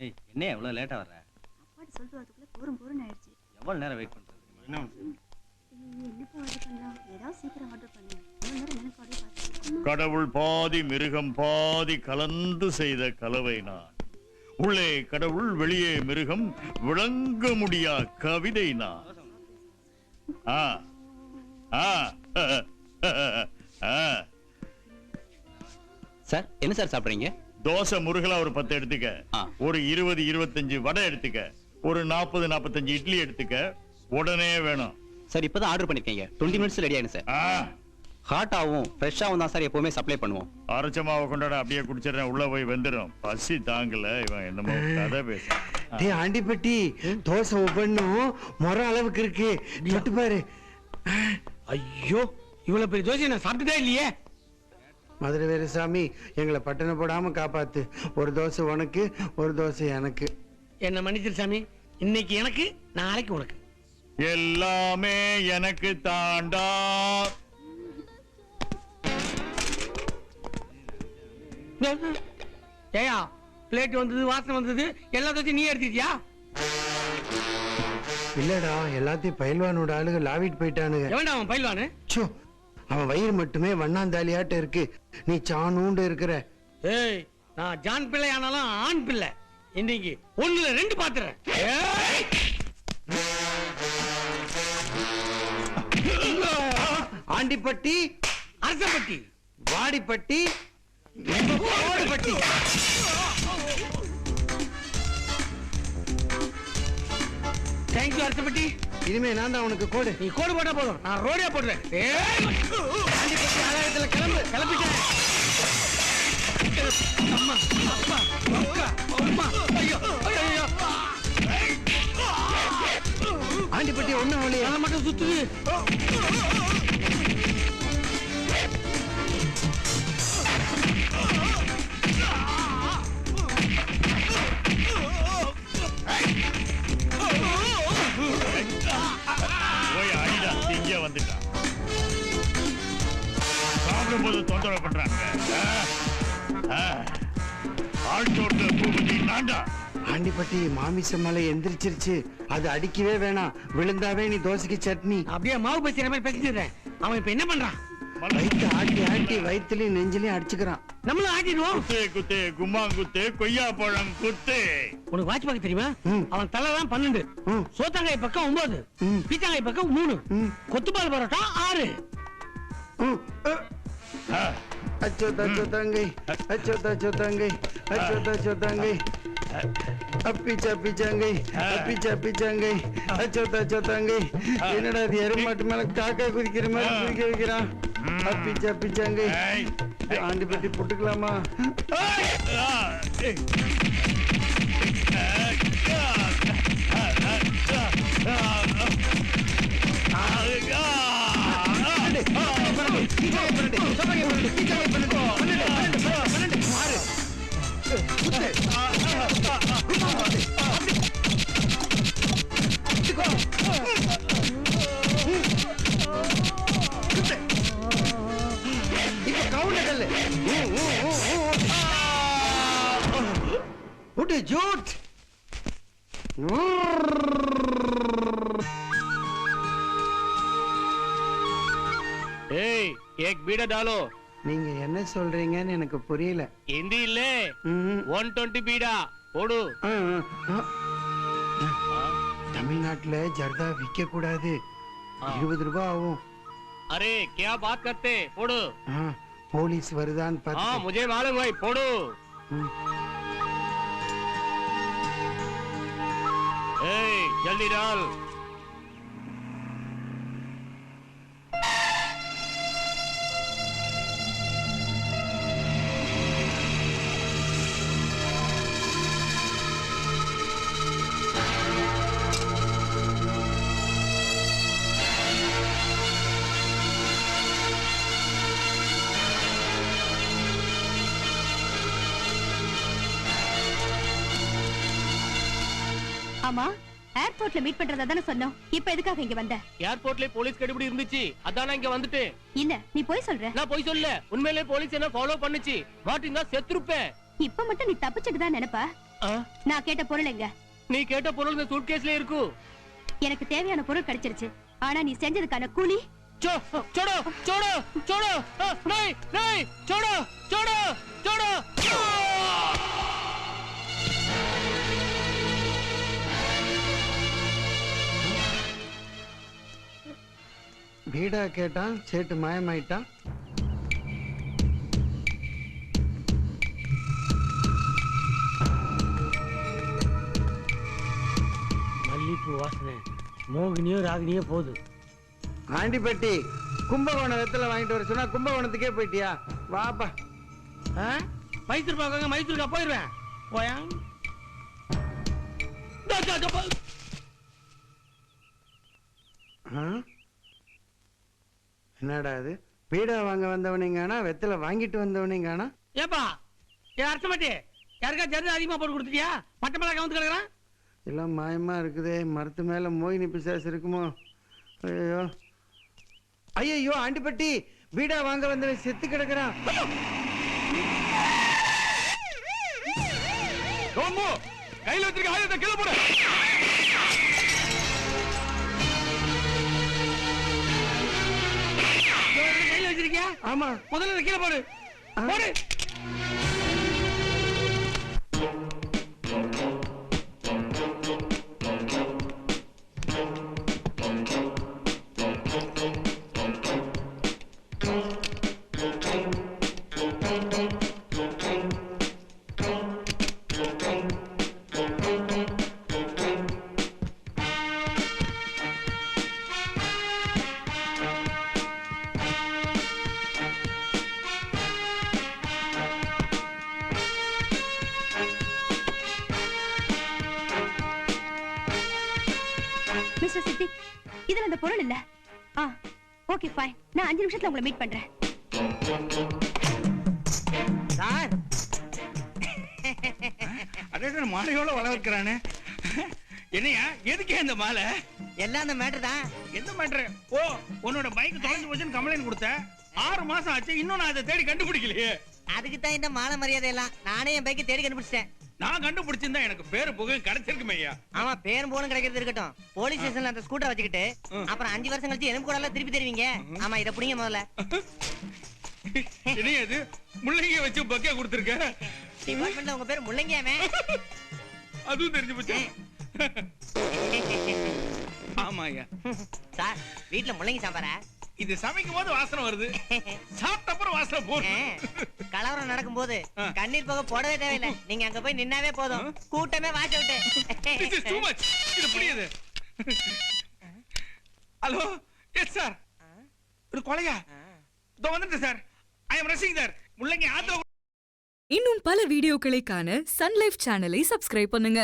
ஏய் என்ன இவ்வளவு லேட்டா வர்ற? அப்பாடி சொல்லிட்டு வரதுக்குள்ள போரும் ஆயிடுச்சு. எவ்வளவு நேரம் வெயிட் பண்றது? என்னப்பா ஆர்டர் பண்ணலாம்? ஏதாவது சீக்கிரம் ஆர்டர் பண்ணு. இவ்வளவு நேரம் எனக்கு ஆர்டர் பார்த்து. கடவுள் பாதி மிருகம் பாதி கலந்து செய்த கலவை நான். உள்ளே கடவுள் வெளியே மிருகம் விளங்க முடியா கவிதை நான். சார் என்ன சார் சாப்பிடுறீங்க? தோசை முருகலா ஒரு 10 எடுத்துக்க, ஒரு 20-25 வடை எடுத்துக்க, ஒரு 40-45 இட்லி எடுத்துக்க. உடனே வேணும் சார். இப்பதான் ஆர்டர் பண்ணிருக்கீங்க. 20 மினிட்ஸ் ரெடி ஆயிடும் சார். ஹாட்டாவும் ஃப்ரெஷ்ஷாவும் தான் சார் எப்பவுமே சப்ளை பண்ணுவோம். அரைச்ச மாவை கொண்டாட அப்படியே குடிச்சிடறேன், உள்ள போய் வெந்துடும். பசி தாங்கல. இவன் என்னமோ கதை பேச. ஆண்டிப்பட்டி தோசை ஒவ்வொன்னும் மொற அளவுக்கு இருக்கு. தொட்டு பாரு. ஐயோ இவ்வளவு பெரிய தோசை நான் சாப்பிட்டுதே இல்லையே. மதுரை வீரசாமி எங்களை பட்டண போடாம காப்பாத்து. ஒரு தோசை உனக்கு, ஒரு தோசை எனக்கு. என்ன மன்னிச்சிரு சாமி. இன்னைக்கு எனக்கு, நாளைக்கு உனக்கு. எல்லாமே எனக்கு தாண்டா. ஏயா பிளேட் வந்தது, வாசனை வந்தது, எல்லா தோசையும் நீ எடுத்துக்கியா? இல்லடா, எல்லாத்தையும் பயில்வானோட ஆளுங்க லாவிட்டு போயிட்டானுங்க. எவன்டா அவன் பயில்வானு? அவன் வயிறு மட்டுமே வண்ணாந்தாலியாட்ட இருக்கு, நீ சாணூண்டு இருக்கிற. ஏய், நான் ஜான் பிள்ளை ஆனாலும் ஆண் பிள்ளை. இன்னைக்கு 1-2 பாத்துறேன். ஆண்டிப்பட்டி, அரசப்பட்டி, வாடிப்பட்டி, ஓடுபட்டி. தேங்க்யூ அரசப்பட்டி. இனிமே நான் தான் உனக்கு கோடு. நீ கோடு போட்டா போதும், நான் ரோடே போடுறேன். ஆண்டிப்பட்டி ஆலயத்துல கிளம்பு. கிளம்பிட்டேன். அம்மா அப்பா அக்கா அம்மா. ஐயோ ஐயோ. ஆண்டிப்பட்டி ஒண்ணும் அவளே அதை மட்டும் சுத்துது. சாப்பிடும்போது தொந்தரவு பண்றாங்க. ஆண்டிப்பட்டி மாமிச மலை எந்திரிச்சிருச்சு. அது அடிக்கவே வேணாம், விழுந்தாவே நீ தோசைக்கு சட்னி. அப்படியே மாவு பேசுற மாதிரி பேசிடுறேன். அவன் இப்ப என்ன பண்றான்? வயிற்று ஆட்டி ஆட்டி வயிற்றுலயும் நெஞ்சிலையும் அடிச்சுக்கிறான். நம்மளும் ஆட்டிடுவோம். குத்து குத்து கும்மாங்குத்து கொய்யா பழம் குத்து. உனக்கு வாட்ச் பார்க்க தெரியுமா? அவன் தலைதான் 12, சோத்தாங்காய் பக்கம் 9, பீச்சாங்காய் பக்கம் 3, கொத்துப்பால் பரோட்டா 6. அச்சோ தச்சோ தங்கை, அச்சோ தச்சோ தங்கை, அச்சோ தச்சோ தங்கை, அப்பிச்சா பிச்சாங்கை, அப்பிச்சா பிச்சாங்கை, அச்சோ தச்சோ தங்கை. என்னடா அது எருமாட்டு மேல காக்கா குதிக்கிற மாதிரி குதிக்க வைக்கிறான். அப்பிச்சா பிச்சாங்கை. ஆண்டிப்பட்டி போட்டுக்கலாமா? झूठ। एक बीड़ा डालो। நீங்க என்ன சொல்றீங்கன்னு எனக்கு புரியல। हिंदी ले 120 बीड़ा போடு। தமிழ்நாட்டுல ஜர்தா விக்க கூடாது, 20 ரூபாய் ஆகும்। अरे क्या बात करते, போடு। போலீஸ் வருதான் பாத்து। हां मुझे मालूम है, போடு। जल्दी डाल। ஆமா, ஏர்போர்ட்ல மீட் பண்றதா தான சொன்னோம். இப்போ எதுக்காக இங்க வந்த? ஏர்போர்ட்ல போலீஸ் கடிபிடி இருந்துச்சு, அதான் இங்க வந்துட்டேன்। இல்ல நீ போய் சொல்ற। நான் போய் சொல்ல, உண்மையிலே போலீஸ் என்ன ஃபாலோ பண்ணுச்சு, மாட்டினா செத்துருப்பேன்। இப்ப மட்டும் நீ தப்பிச்சிட்டு தான் நினைப்பா? நான் கேட்ட பொருள் எங்க? நீ கேட்ட பொருள் இந்த சூட்கேஸ்ல இருக்கு. எனக்கு தேவையான பொருள் கிடைச்சிருச்சு. ஆனா நீ செஞ்சதுக்கான கூலி? छोड़ो छोड़ो छोड़ो नहीं नहीं छोड़ो छोड़ो छोड़ो வீடா கேட்டான், சேட்டு மாயமாயிட்டான். மல்லிப்பூ வாசனை மோகினியோ ராகினியோ போகுது. ஆண்டிப்பட்டி கும்பகோணம் வெத்தலை வாங்கிட்டு வர சொன்னா கும்பகோணத்துக்கே போயிட்டியா? வாப்பா. மைசூர் பாக்காங்க, மைசூருக்கா போயிருவேன். போயா என்னடா அது? பீடா வாங்க வந்தவனீங்கன்னா வெத்தலை வாங்கிட்டு வந்தவனீங்கன்னா? ஏப்பா ஏன் அர்த்தம் மாட்டே? யாருக்கா ஜருந்து அதிகமா போட்டு கொடுத்துட்டியா? பட்டமெல்லாம் கவுந்து கிடக்குறான். எல்லாம் மாயமா இருக்குதே. மரத்து மேல மோகினி பிசாசு இருக்குமோ? ஐயோ ஐயோ, ஆண்டிப்பட்டி பீடா வாங்க வந்தவன் செத்து கிடக்குறான். கையில வச்சிருக்க ஆயுதத்தை கீழே போடு. கையில வச்சிருக்கியா? ஆமா. முதல்ல கீழே போடு போடு. மிஸ்டர் சித்திக், இதுல அந்த பொருள் இல்ல. ஓகே ஃபைன், நான் 5 நிமிஷத்துல உங்களை மீட் பண்றேன். சார் அதே மாலையோட வளர்க்கிறானே. என்னையா எதுக்கே இந்த மாலை? எல்லாம் அந்த மேட்டர் தான். எந்த மேட்ரு? ஓ, உன்னோட பைக் தொலைஞ்சு போச்சுன்னு கம்ப்ளைண்ட் கொடுத்த. 6 மாசம் ஆச்சு, இன்னும் நான் அதை தேடி கண்டுபிடிக்கலையே. அதுக்கு தான் இந்த மாலை மரியாதை எல்லாம். நானே என் பைக்கை தேடி கண்டுபிடிச்சிட்டேன். நான் கண்டுபிடிச்சிருந்தா எனக்கு பேரு புகழ் கிடைச்சிருக்குமே ஐயா. ஆமா, பேரும் போனும் கிடைக்கிறது இருக்கட்டும். போலீஸ் ஸ்டேஷன்ல அந்த ஸ்கூட்டரை வச்சுக்கிட்டு அப்புறம் 5 வருஷம் கழிச்சு எலும்பு கூட எல்லாம் திருப்பி தருவீங்க. ஆமா, இத புடிங்க முதல்ல. என்ன இது முள்ளங்கிய வச்சு பக்கே கொடுத்திருக்க? டிபார்ட்மெண்ட்ல உங்க பேர் முள்ளங்கியாமே. அதுவும் தெரிஞ்சு போச்சு. ஆமா ஐயா. சார், வீட்ல முள்ளங்கி சாம்பாரா? இது சமைக்கும் போது வாசனை வருது, சாப்பிட்ட அப்புறம் வாசனை போகுது. கலவரம் நடக்கும் போது கண்ணீர் போக போடவே தேவையில்லை. நீங்க அங்க போய் நின்னாவே போதும், கூட்டமே வாச விட்டு. This is too much. இது புரியுது. Hello, yes sir. ஒரு கொலையா? இதோ வந்துட்டேன் sir. I am rushing there. முள்ளங்கி ஆத்துல. இன்னும் பல வீடியோக்களை காண சன் லைஃப் சேனலை சப்ஸ்கிரைப் பண்ணுங்க.